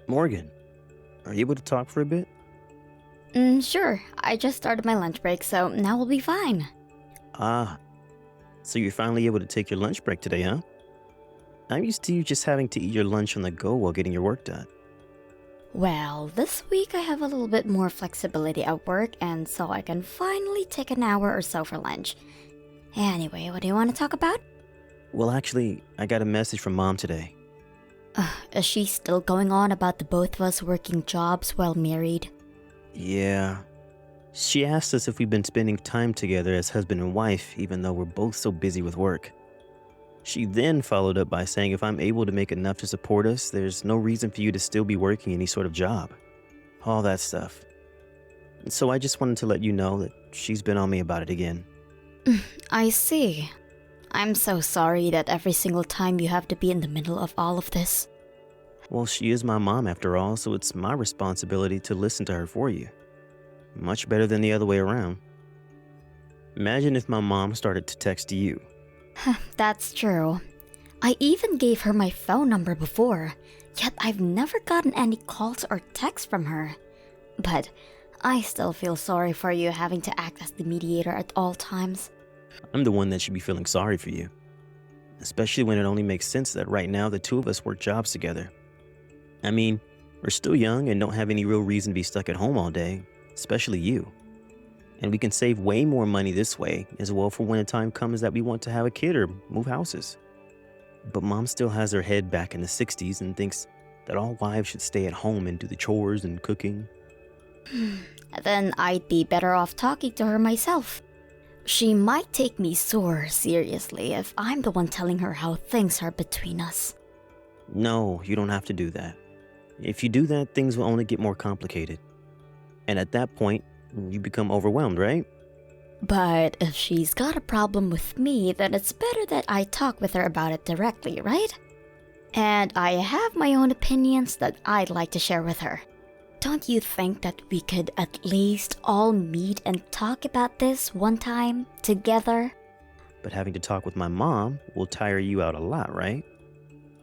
Morgan, are you able to talk for a bit? Sure. I just started my lunch break, so now we'll be fine. Ah, so you're finally able to take your lunch break today, huh? I'm used to you just having to eat your lunch on the go while getting your work done. Well, this week I have a little bit more flexibility at work, and so I can finally take an hour or so for lunch. Anyway, what do you want to talk about? Well, actually, I got a message from Mom today. Is she still going on about the both of us working jobs while married? Yeah. She asked us if we've been spending time together as husband and wife, even though we're both so busy with work. She then followed up by saying if I'm able to make enough to support us, there's no reason for you to still be working any sort of job. All that stuff. So I just wanted to let you know that she's been on me about it again. I see. I'm so sorry that every single time you have to be in the middle of all of this. Well, she is my mom after all, so it's my responsibility to listen to her for you. Much better than the other way around. Imagine if my mom started to text you. That's true. I even gave her my phone number before, yet I've never gotten any calls or texts from her. But I still feel sorry for you having to act as the mediator at all times. I'm the one that should be feeling sorry for you. Especially when it only makes sense that right now the two of us work jobs together. I mean, we're still young and don't have any real reason to be stuck at home all day, especially you. And we can save way more money this way as well for when a time comes that we want to have a kid or move houses. But Mom still has her head back in the 60s and thinks that all wives should stay at home and do the chores and cooking. Then I'd be better off talking to her myself. She might take me seriously if I'm the one telling her how things are between us. No, you don't have to do that. If you do that, things will only get more complicated. And at that point, you become overwhelmed, right? But if she's got a problem with me, then it's better that I talk with her about it directly, right? And I have my own opinions that I'd like to share with her. Don't you think that we could at least all meet and talk about this one time together? But having to talk with my mom will tire you out a lot, right?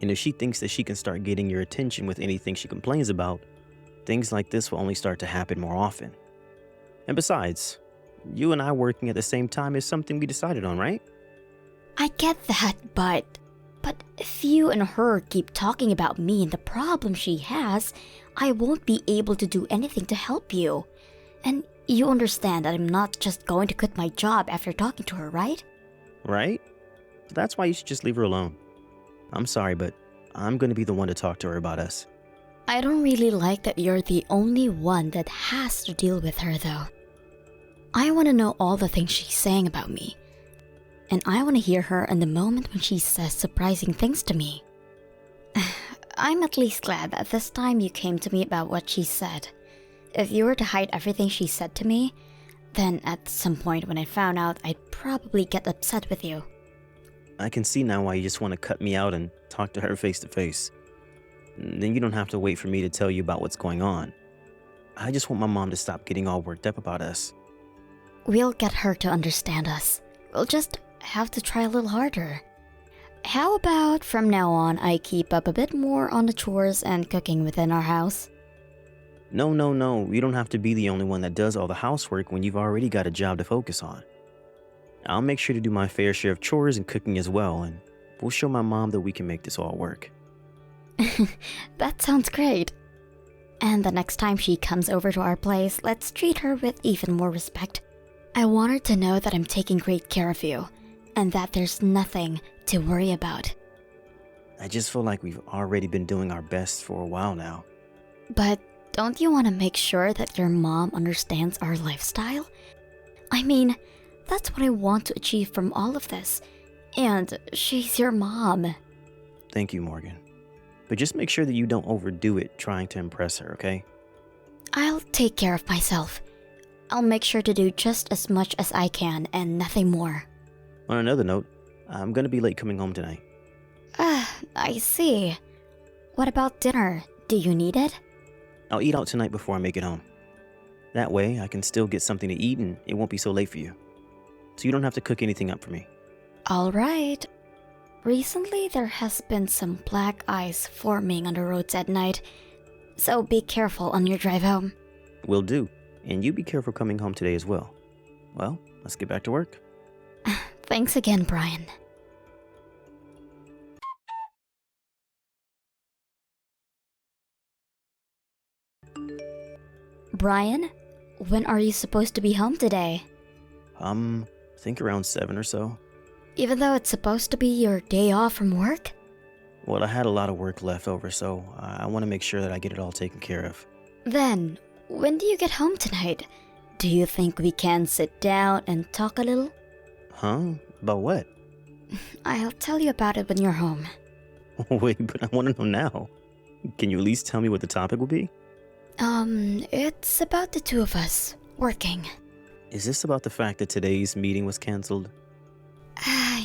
And if she thinks that she can start getting your attention with anything she complains about, things like this will only start to happen more often. And besides, you and I working at the same time is something we decided on, right? I get that, but if you and her keep talking about me and the problem she has, I won't be able to do anything to help you. And you understand that I'm not just going to quit my job after talking to her, right? Right? That's why you should just leave her alone. I'm sorry, but I'm going to be the one to talk to her about us. I don't really like that you're the only one that has to deal with her, though. I want to know all the things she's saying about me. And I want to hear her in the moment when she says surprising things to me. I'm at least glad that this time you came to me about what she said. If you were to hide everything she said to me, then at some point when I found out, I'd probably get upset with you. I can see now why you just want to cut me out and talk to her face to face. Then you don't have to wait for me to tell you about what's going on. I just want my mom to stop getting all worked up about us. We'll get her to understand us. We'll just have to try a little harder. How about from now on I keep up a bit more on the chores and cooking within our house? No, you don't have to be the only one that does all the housework when you've already got a job to focus on. I'll make sure to do my fair share of chores and cooking as well, and we'll show my mom that we can make this all work. That sounds great. And the next time she comes over to our place, let's treat her with even more respect. I want her to know that I'm taking great care of you, and that there's nothing to worry about. I just feel like we've already been doing our best for a while now. But don't you want to make sure that your mom understands our lifestyle? I mean, that's what I want to achieve from all of this. And she's your mom. Thank you, Morgan. But just make sure that you don't overdo it trying to impress her, okay? I'll take care of myself. I'll make sure to do just as much as I can and nothing more. On another note, I'm gonna be late coming home tonight. I see. What about dinner? Do you need it? I'll eat out tonight before I make it home. That way, I can still get something to eat and it won't be so late for you. So you don't have to cook anything up for me. Alright. Recently, there has been some black ice forming on the roads at night. So be careful on your drive home. Will do. And you be careful coming home today as well. Well, let's get back to work. Thanks again, Brian. Brian, when are you supposed to be home today? Think around 7 or so. Even though it's supposed to be your day off from work? Well, I had a lot of work left over, so I want to make sure that I get it all taken care of. Then, when do you get home tonight? Do you think we can sit down and talk a little? Huh? About what? I'll tell you about it when you're home. Wait, but I want to know now. Can you at least tell me what the topic will be? It's about the two of us working. Is this about the fact that today's meeting was canceled?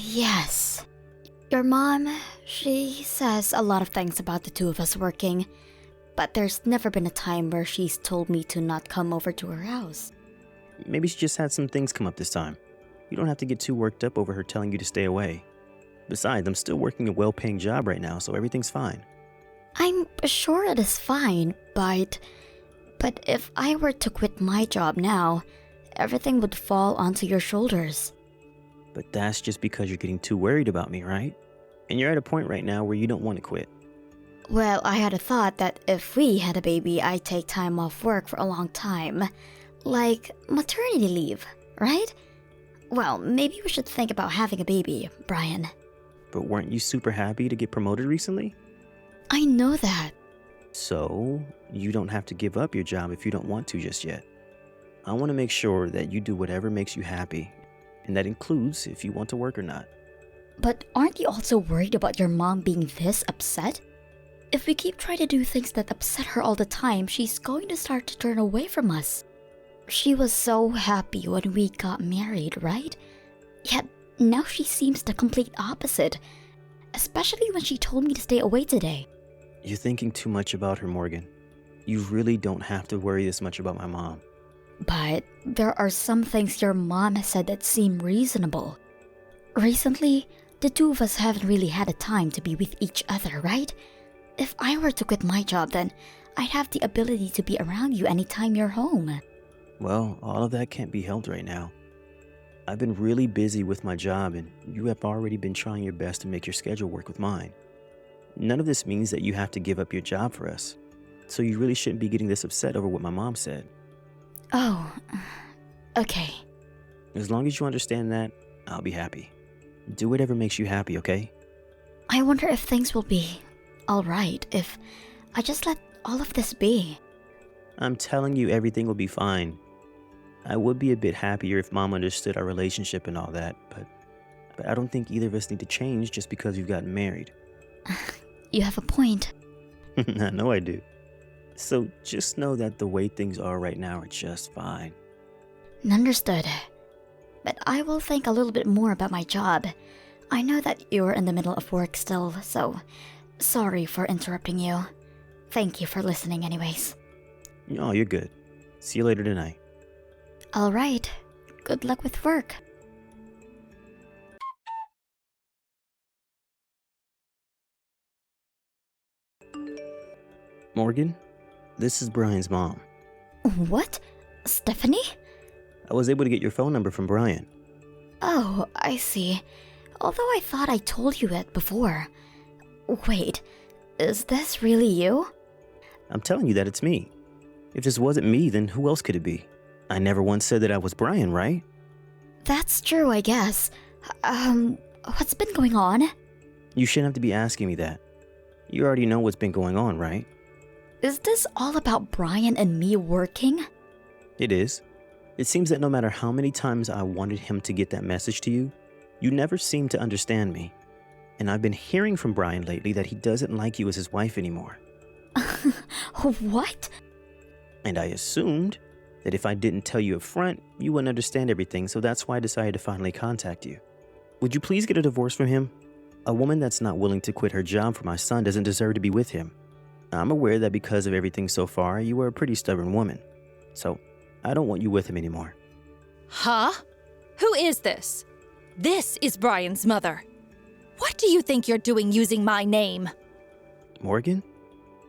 Yes. Your mom, she says a lot of things about the two of us working, but there's never been a time where she's told me to not come over to her house. Maybe she just had some things come up this time. You don't have to get too worked up over her telling you to stay away. Besides, I'm still working a well-paying job right now, so everything's fine. I'm sure it is fine, but if I were to quit my job now, everything would fall onto your shoulders. But that's just because you're getting too worried about me, right? And you're at a point right now where you don't want to quit. Well, I had a thought that if we had a baby, I'd take time off work for a long time. Like maternity leave, right? Well, maybe we should think about having a baby, Brian. But weren't you super happy to get promoted recently? I know that. So, you don't have to give up your job if you don't want to just yet. I want to make sure that you do whatever makes you happy, and that includes if you want to work or not. But aren't you also worried about your mom being this upset? If we keep trying to do things that upset her all the time, she's going to start to turn away from us. She was so happy when we got married, right? Yet now she seems the complete opposite, especially when she told me to stay away today. You're thinking too much about her, Morgan. You really don't have to worry this much about my mom. But there are some things your mom has said that seem reasonable. Recently, the two of us haven't really had a time to be with each other, right? If I were to quit my job, then I'd have the ability to be around you anytime you're home. Well, all of that can't be helped right now. I've been really busy with my job, and you have already been trying your best to make your schedule work with mine. None of this means that you have to give up your job for us, so you really shouldn't be getting this upset over what my mom said. Oh, okay. As long as you understand that, I'll be happy. Do whatever makes you happy, okay? I wonder if things will be alright if I just let all of this be. I'm telling you, everything will be fine. I would be a bit happier if Mom understood our relationship and all that, but I don't think either of us need to change just because we've gotten married. You have a point. I know I do. So just know that the way things are right now are just fine. Understood. But I will think a little bit more about my job. I know that you're in the middle of work still, so sorry for interrupting you. Thank you for listening anyways. Oh, you're good. See you later tonight. Alright. Good luck with work. Morgan, this is Brian's mom. What? Stephanie? I was able to get your phone number from Brian. Oh, I see. Although I thought I told you it before. Wait, is this really you? I'm telling you that it's me. If this wasn't me, then who else could it be? I never once said that I was Brian, right? That's true, I guess. What's been going on? You shouldn't have to be asking me that. You already know what's been going on, right? Is this all about Brian and me working? It is. It seems that no matter how many times I wanted him to get that message to you, you never seem to understand me. And I've been hearing from Brian lately that he doesn't like you as his wife anymore. What? And I assumed that if I didn't tell you up front, you wouldn't understand everything, so that's why I decided to finally contact you. Would you please get a divorce from him? A woman that's not willing to quit her job for my son doesn't deserve to be with him. I'm aware that because of everything so far, you are a pretty stubborn woman. So, I don't want you with him anymore. Huh? Who is this? This is Brian's mother. What do you think you're doing using my name? Morgan?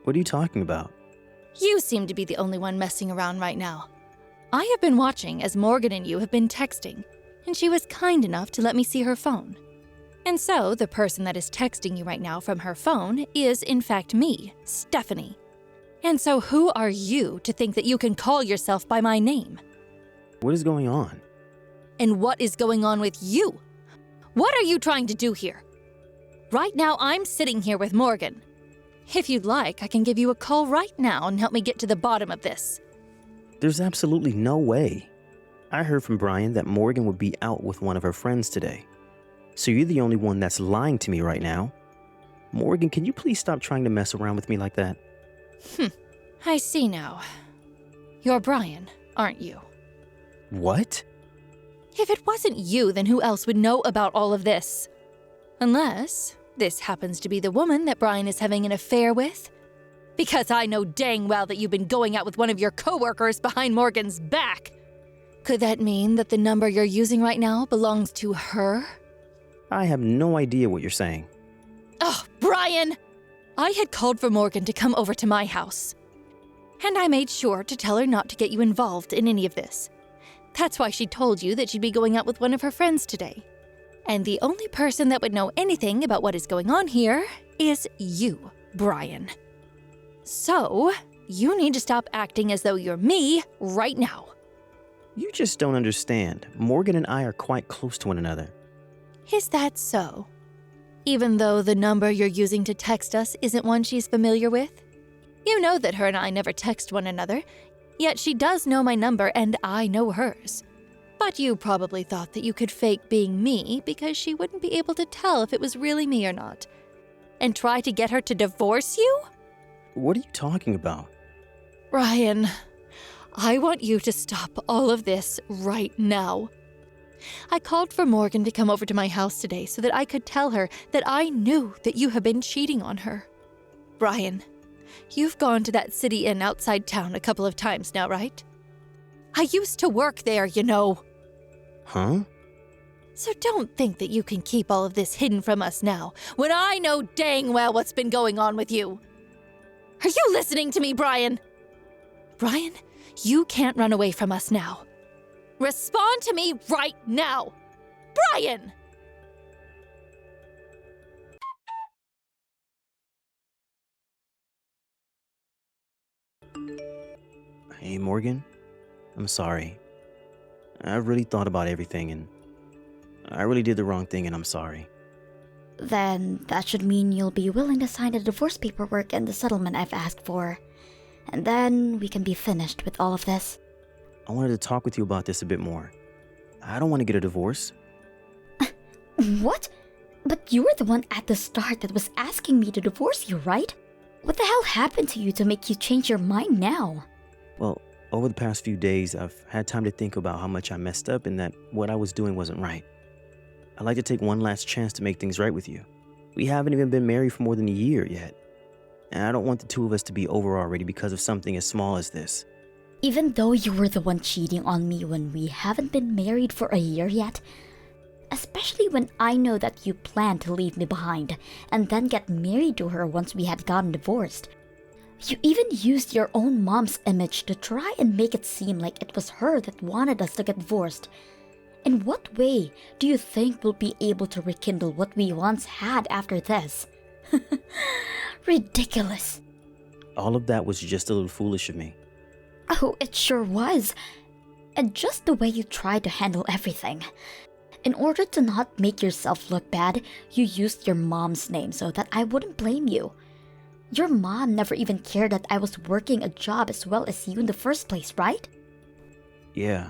What are you talking about? You seem to be the only one messing around right now. I have been watching as Morgan and you have been texting, and she was kind enough to let me see her phone. And so, the person that is texting you right now from her phone is, in fact, me, Stephanie. And so who are you to think that you can call yourself by my name? What is going on? And what is going on with you? What are you trying to do here? Right now, I'm sitting here with Morgan. If you'd like, I can give you a call right now and help me get to the bottom of this. There's absolutely no way. I heard from Brian that Morgan would be out with one of her friends today. So you're the only one that's lying to me right now. Morgan, can you please stop trying to mess around with me like that? I see now. You're Brian, aren't you? What? If it wasn't you, then who else would know about all of this? Unless this happens to be the woman that Brian is having an affair with. Because I know dang well that you've been going out with one of your coworkers behind Morgan's back. Could that mean that the number you're using right now belongs to her? I have no idea what you're saying. Oh, Brian! I had called for Morgan to come over to my house. And I made sure to tell her not to get you involved in any of this. That's why she told you that she'd be going out with one of her friends today. And the only person that would know anything about what is going on here is you, Brian. So, you need to stop acting as though you're me right now. You just don't understand. Morgan and I are quite close to one another. Is that so? Even though the number you're using to text us isn't one she's familiar with? You know that her and I never text one another, yet she does know my number and I know hers. But you probably thought that you could fake being me because she wouldn't be able to tell if it was really me or not. And try to get her to divorce you? What are you talking about? Ryan, I want you to stop all of this right now. I called for Morgan to come over to my house today so that I could tell her that I knew that you have been cheating on her. Brian, you've gone to that city inn outside town a couple of times now, right? I used to work there, you know. Huh? So don't think that you can keep all of this hidden from us now, when I know dang well what's been going on with you. Are you listening to me, Brian? Brian, you can't run away from us now. Respond to me right now! Brian! Hey, Morgan. I'm sorry. I really thought about everything and I really did the wrong thing and I'm sorry. Then that should mean you'll be willing to sign the divorce paperwork and the settlement I've asked for. And then we can be finished with all of this. I wanted to talk with you about this a bit more. I don't want to get a divorce. What? But you were the one at the start that was asking me to divorce you, right? What the hell happened to you to make you change your mind now? Well, over the past few days, I've had time to think about how much I messed up and that what I was doing wasn't right. I'd like to take one last chance to make things right with you. We haven't even been married for more than a year yet. And I don't want the two of us to be over already because of something as small as this. Even though you were the one cheating on me when we haven't been married for a year yet, especially when I know that you plan to leave me behind and then get married to her once we had gotten divorced. You even used your own mom's image to try and make it seem like it was her that wanted us to get divorced. In what way do you think we'll be able to rekindle what we once had after this? Ridiculous. All of that was just a little foolish of me. Oh, it sure was. And just the way you tried to handle everything. In order to not make yourself look bad, you used your mom's name so that I wouldn't blame you. Your mom never even cared that I was working a job as well as you in the first place, right? Yeah.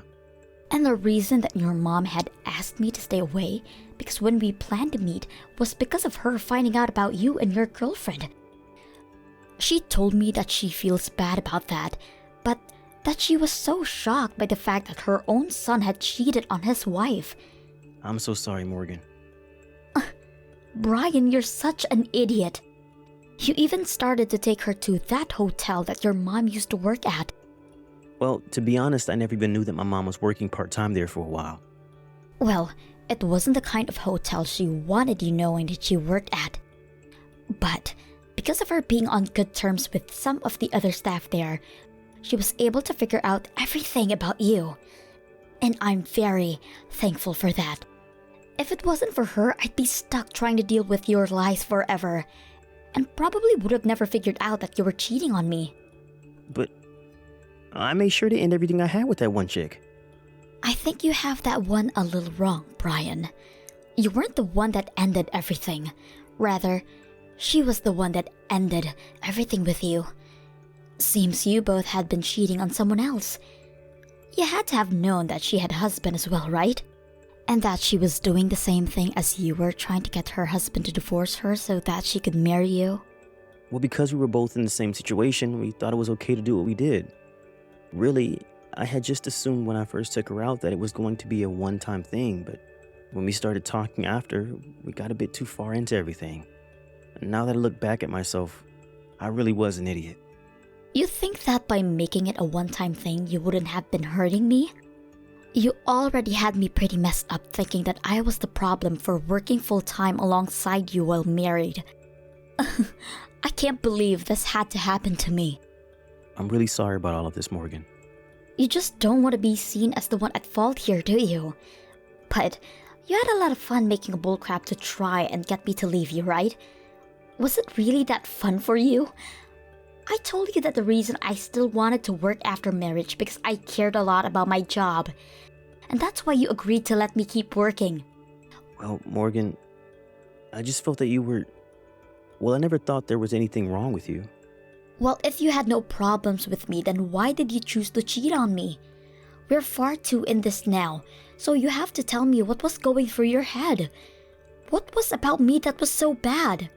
And the reason that your mom had asked me to stay away, because when we planned to meet, was because of her finding out about you and your girlfriend. She told me that she feels bad about that, but that she was so shocked by the fact that her own son had cheated on his wife. I'm so sorry, Morgan. Brian, you're such an idiot. You even started to take her to that hotel that your mom used to work at. Well, to be honest, I never even knew that my mom was working part-time there for a while. Well, it wasn't the kind of hotel she wanted you knowing that she worked at. But Because of her being on good terms with some of the other staff there, she was able to figure out everything about you. And I'm very thankful for that. If it wasn't for her, I'd be stuck trying to deal with your lies forever, and probably would have never figured out that you were cheating on me. But I made sure to end everything I had with that one chick. I think you have that one a little wrong, Brian. You weren't the one that ended everything. Rather, she was the one that ended everything with you. Seems you both had been cheating on someone else. You had to have known that she had a husband as well, right? And that she was doing the same thing as you were, trying to get her husband to divorce her so that she could marry you? Well, because we were both in the same situation, we thought it was okay to do what we did. Really, I had just assumed when I first took her out that it was going to be a one-time thing, but when we started talking after, we got a bit too far into everything. And now that I look back at myself, I really was an idiot. You think that by making it a one-time thing, you wouldn't have been hurting me? You already had me pretty messed up thinking that I was the problem for working full-time alongside you while married. I can't believe this had to happen to me. I'm really sorry about all of this, Morgan. You just don't want to be seen as the one at fault here, do you? But you had a lot of fun making a bullcrap to try and get me to leave you, right? Was it really that fun for you? I told you that the reason I still wanted to work after marriage because I cared a lot about my job. And that's why you agreed to let me keep working. Well, Morgan, I just felt that you were... Well, I never thought there was anything wrong with you. Well, if you had no problems with me, then why did you choose to cheat on me? We're far too in this now, so you have to tell me what was going through your head. What was about me that was so bad?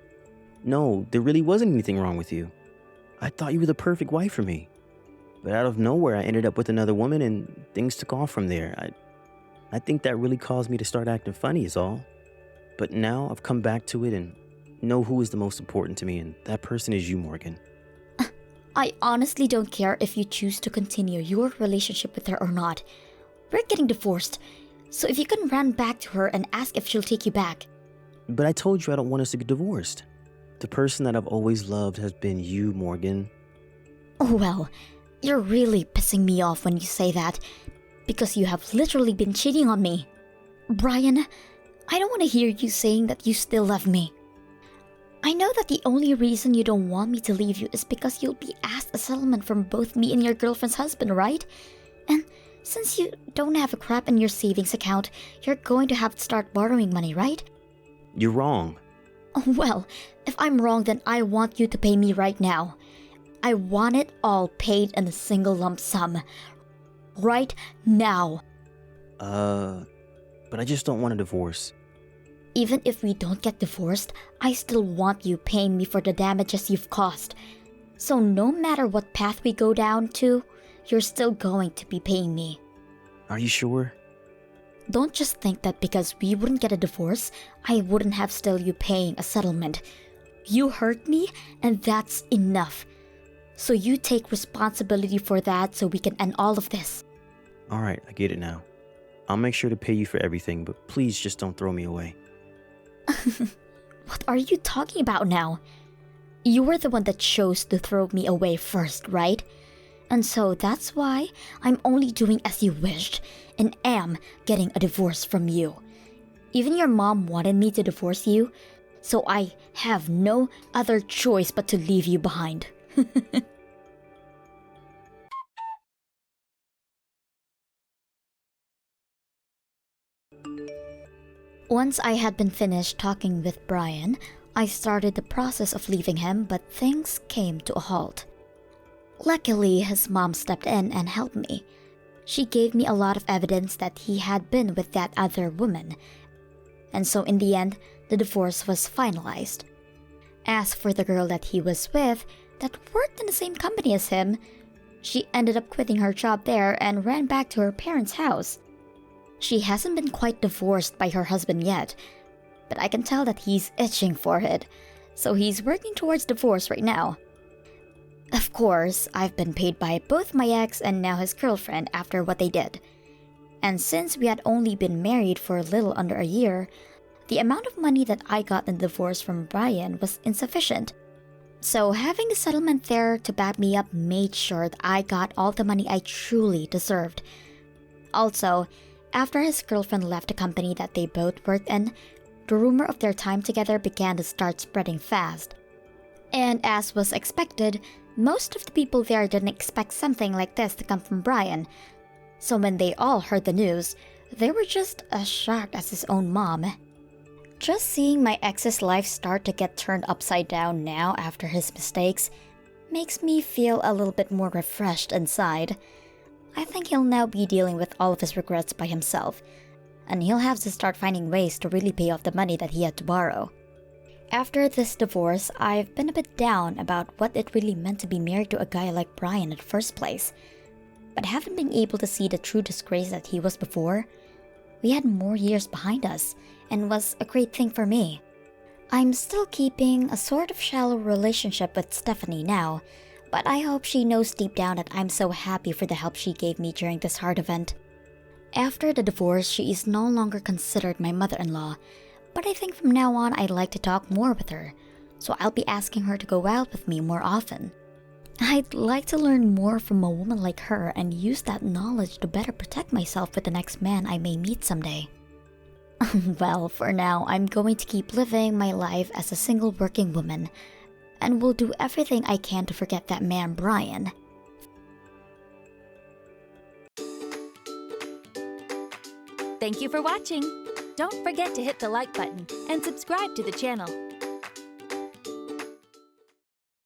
No, there really wasn't anything wrong with you. I thought you were the perfect wife for me. But out of nowhere, I ended up with another woman and things took off from there. I think that really caused me to start acting funny is all. But now I've come back to it and know who is the most important to me, and that person is you, Morgan. I honestly don't care if you choose to continue your relationship with her or not. We're getting divorced, so if you can run back to her and ask if she'll take you back. But I told you I don't want us to get divorced. The person that I've always loved has been you, Morgan. Oh well, you're really pissing me off when you say that, because you have literally been cheating on me. Brian, I don't want to hear you saying that you still love me. I know that the only reason you don't want me to leave you is because you'll be asked a settlement from both me and your girlfriend's husband, right? And since you don't have a crap in your savings account, you're going to have to start borrowing money, right? You're wrong. Well, if I'm wrong, then I want you to pay me right now. I want it all paid in a single lump sum. Right now. But I just don't want a divorce. Even if we don't get divorced, I still want you paying me for the damages you've caused. So no matter what path we go down to, you're still going to be paying me. Are you sure? Don't just think that because we wouldn't get a divorce, I wouldn't have still you paying a settlement. You hurt me, and that's enough. So you take responsibility for that so we can end all of this. Alright, I get it now. I'll make sure to pay you for everything, but please just don't throw me away. What are you talking about now? You were the one that chose to throw me away first, right? And so that's why I'm only doing as you wished and am getting a divorce from you. Even your mom wanted me to divorce you, so I have no other choice but to leave you behind. Once I had been finished talking with Brian, I started the process of leaving him, but things came to a halt. Luckily, his mom stepped in and helped me. She gave me a lot of evidence that he had been with that other woman. And so in the end, the divorce was finalized. As for the girl that he was with, that worked in the same company as him, she ended up quitting her job there and ran back to her parents' house. She hasn't been quite divorced by her husband yet, but I can tell that he's itching for it, so he's working towards divorce right now. Of course, I've been paid by both my ex and now his girlfriend after what they did. And since we had only been married for a little under a year, the amount of money that I got in the divorce from Brian was insufficient. So having the settlement there to back me up made sure that I got all the money I truly deserved. Also, after his girlfriend left the company that they both worked in, the rumor of their time together began to start spreading fast. And as was expected, most of the people there didn't expect something like this to come from Brian. So when they all heard the news, they were just as shocked as his own mom. Just seeing my ex's life start to get turned upside down now after his mistakes makes me feel a little bit more refreshed inside. I think he'll now be dealing with all of his regrets by himself, and he'll have to start finding ways to really pay off the money that he had to borrow. After this divorce, I've been a bit down about what it really meant to be married to a guy like Brian in the first place. But having been able to see the true disgrace that he was before, we had more years behind us, and was a great thing for me. I'm still keeping a sort of shallow relationship with Stephanie now, but I hope she knows deep down that I'm so happy for the help she gave me during this hard event. After the divorce, she is no longer considered my mother-in-law, but I think from now on I'd like to talk more with her, so I'll be asking her to go out with me more often. I'd like to learn more from a woman like her and use that knowledge to better protect myself with the next man I may meet someday. Well, for now, I'm going to keep living my life as a single working woman, and will do everything I can to forget that man Brian. Thank you for watching. Don't forget to hit the like button and subscribe to the channel.